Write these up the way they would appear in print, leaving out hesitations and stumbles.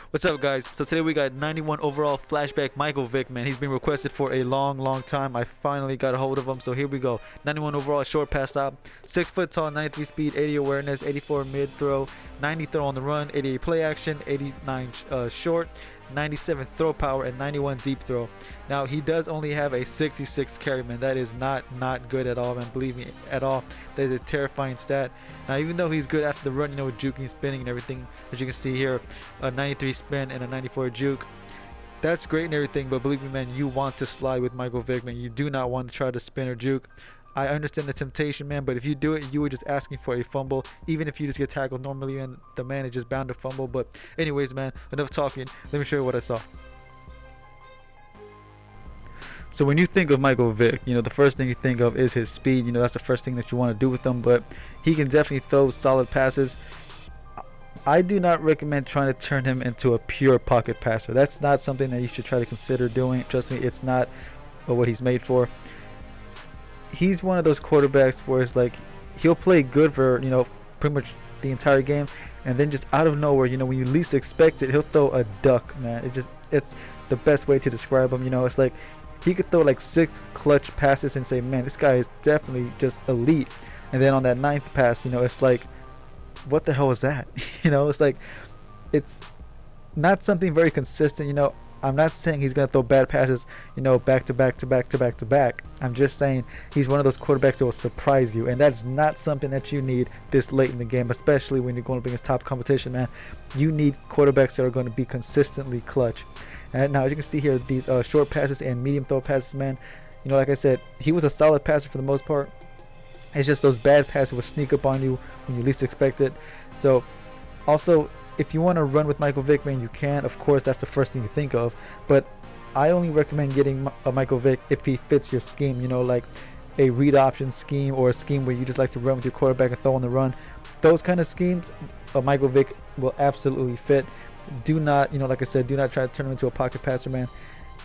What's up, guys? So today we got 91 overall flashback Michael Vick, man. He's been requested for a long time. I finally got a hold of him, so here we go. 91 overall, short pass stop, 6 foot tall, 93 speed, 80 awareness, 84 mid throw, 90 throw on the run, 88 play action, 89 short, 97 throw power, and 91 deep throw. Now he does only have a 66 carry, man. That is not good at all, man. Believe me, at all. That is a terrifying stat. Now even though he's good after the run, with juking, spinning, and everything, as you can see here, a 93 spin and a 94 juke. That's great and everything, but believe me, man, you want to slide with Michael Vick, man. You do not want to try to spin or juke. I understand the temptation, man, but if you do it, you were just asking for a fumble. Even if you just get tackled normally, and the man is just bound to fumble. But anyways, man, enough talking. Let me show you what I saw. So when you think of Michael Vick, the first thing you think of is his speed. That's the first thing that you want to do with him, but he can definitely throw solid passes. I do not recommend trying to turn him into a pure pocket passer. That's not something that you should try to consider doing. Trust me, it's not what he's made for. He's one of those quarterbacks where it's like he'll play good for pretty much the entire game, and then just out of nowhere, when you least expect it, he'll throw a duck, man. It's the best way to describe him. It's like he could throw like 6 clutch passes and say, man, this guy is definitely just elite. And then on that 9th pass, it's like, what the hell was that? It's like, it's not something very consistent. I'm not saying he's gonna throw bad passes, back to back to back to back to back. I'm just saying he's one of those quarterbacks that will surprise you, and that's not something that you need this late in the game, especially when you're going up against top competition, man. You need quarterbacks that are going to be consistently clutch. And now, as you can see here, these short passes and medium throw passes, man. Like I said, he was a solid passer for the most part. It's just those bad passes will sneak up on you when you least expect it. So, also, if you want to run with Michael Vick, man, you can. Of course, that's the first thing you think of. But I only recommend getting a Michael Vick if he fits your scheme. Like a read option scheme, or a scheme where you just like to run with your quarterback and throw on the run. Those kind of schemes, Michael Vick will absolutely fit. Do not, like I said, do not try to turn him into a pocket passer, man.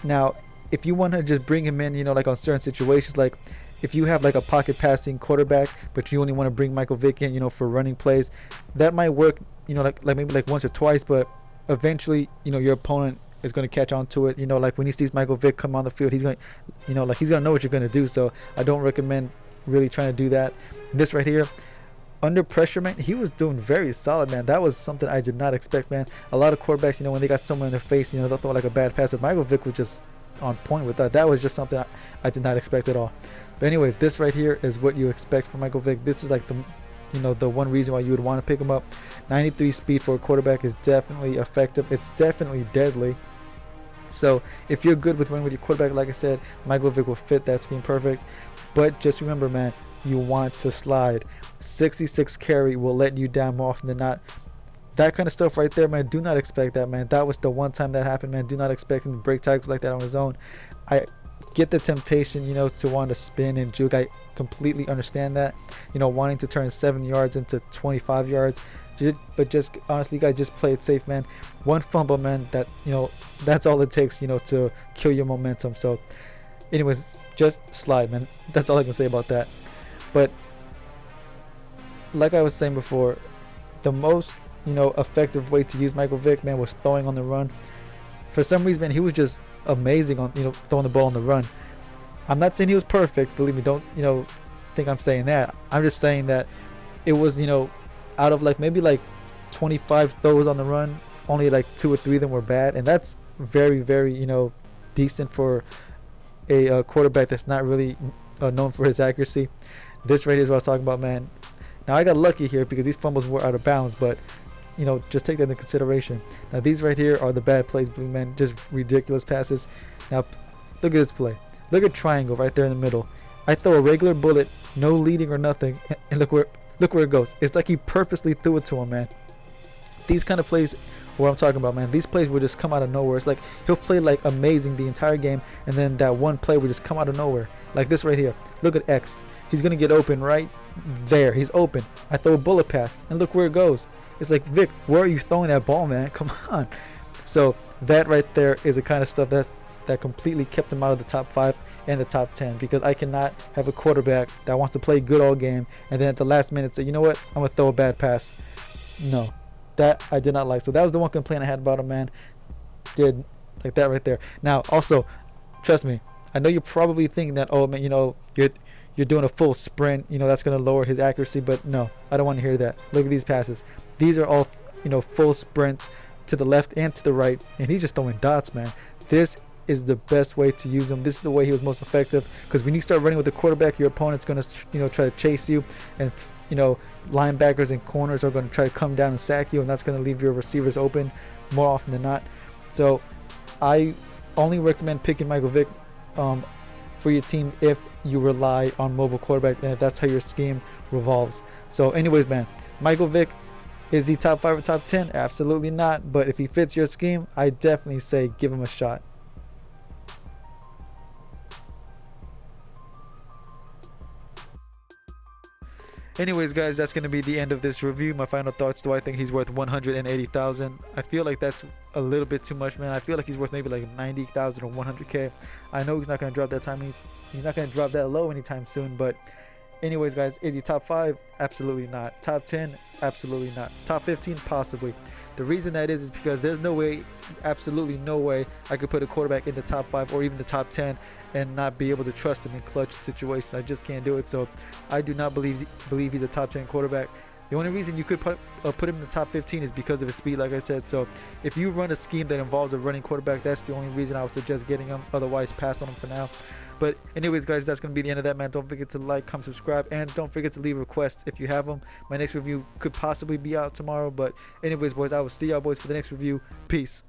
Now, if you want to just bring him in, like on certain situations, like if you have like a pocket passing quarterback, but you only want to bring Michael Vick in, for running plays, that might work, like maybe like once or twice, but eventually, your opponent is going to catch on to it. Like when he sees Michael Vick come on the field, he's going, like he's going to know what you're going to do. So I don't recommend really trying to do that. And this right here, under pressure, man, he was doing very solid, man. That was something I did not expect, man. A lot of quarterbacks, when they got someone in their face, they'll throw like a bad pass. But Michael Vick was just on point with that. That was just something I did not expect at all. But anyways, this right here is what you expect from Michael Vick. This is like the one reason why you would want to pick him up. 93 speed for a quarterback is definitely effective. It's definitely deadly. So if you're good with running with your quarterback, like I said, Michael Vick will fit that scheme perfect. But just remember, man, you want to slide. 66 carry will let you down more often than not. That kind of stuff right there, man, do not expect that, man. That was the one time that happened, man. Do not expect him to break tackles like that on his own. I get the temptation, to want to spin and juke. I completely understand that, wanting to turn 7 yards into 25 yards. But just honestly, guys, just play it safe, man. One fumble, man, that that's all it takes, to kill your momentum. So anyways, just slide, man. That's all I can say about that. But like I was saying before, the most effective way to use Michael Vick, man, was throwing on the run. For some reason, man, he was just amazing on throwing the ball on the run. I'm not saying he was perfect, believe me, don't think I'm saying that. I'm just saying that it was out of like maybe like 25 throws on the run, only like 2 or 3 of them were bad, and that's very decent for a quarterback that's not really known for his accuracy. This right here is what I was talking about, man. Now I got lucky here because these fumbles were out of bounds, but just take that into consideration. Now these right here are the bad plays, man. Just ridiculous passes. Now look at this play. Look at triangle right there in the middle. I throw a regular bullet, no leading or nothing, and look where it goes. It's like he purposely threw it to him, man. These kind of plays, what I'm talking about, man. These plays will just come out of nowhere. It's like he'll play like amazing the entire game, and then that one play will just come out of nowhere. Like this right here. Look at X. He's gonna get open right there. He's open. I throw a bullet pass, and look where it goes. It's like, Vick, where are you throwing that ball, man? Come on. So that right there is the kind of stuff that completely kept him out of the top 5 and the top 10, because I cannot have a quarterback that wants to play good all game and then at the last minute say, you know what, I'm gonna throw a bad pass. No, That I did not like. So that was the one complaint I had about him, man. Did like that right there. Now, also, trust me, I know you're probably thinking that, oh man, you're doing a full sprint, that's gonna lower his accuracy, but no, I don't want to hear that. Look at these passes. These are all, full sprints to the left and to the right, and he's just throwing dots, man. This is the best way to use him. This is the way he was most effective, because when you start running with the quarterback, your opponent's gonna, try to chase you, and linebackers and corners are going to try to come down and sack you, and that's going to leave your receivers open more often than not. So I only recommend picking Michael Vick for your team if you rely on mobile quarterback, and if that's how your scheme revolves. So anyways, man, Michael Vick, is he top 5 or top 10? Absolutely not. But if he fits your scheme, I definitely say give him a shot. Anyways, guys, that's going to be the end of this review. My final thoughts: do I think he's worth 180,000? I feel like that's a little bit too much, man. I feel like he's worth maybe like 90,000 or 100K. I know he's not going to drop that time. He's not going to drop that low anytime soon. But anyways, guys, is he top 5? Absolutely not. Top 10? Absolutely not. Top 15? Possibly. The reason that is because there's no way, absolutely no way, I could put a quarterback in the top 5 or even the top 10 and not be able to trust him in clutch situations. I just can't do it. So I do not believe he's a top 10 quarterback. The only reason you could put him in the top 15 is because of his speed, like I said. So if you run a scheme that involves a running quarterback, that's the only reason I would suggest getting him. Otherwise, pass on him for now. But anyways, guys, that's going to be the end of that, man. Don't forget to like, comment, subscribe, and don't forget to leave requests if you have them. My next review could possibly be out tomorrow. But anyways, boys, I will see y'all boys for the next review. Peace.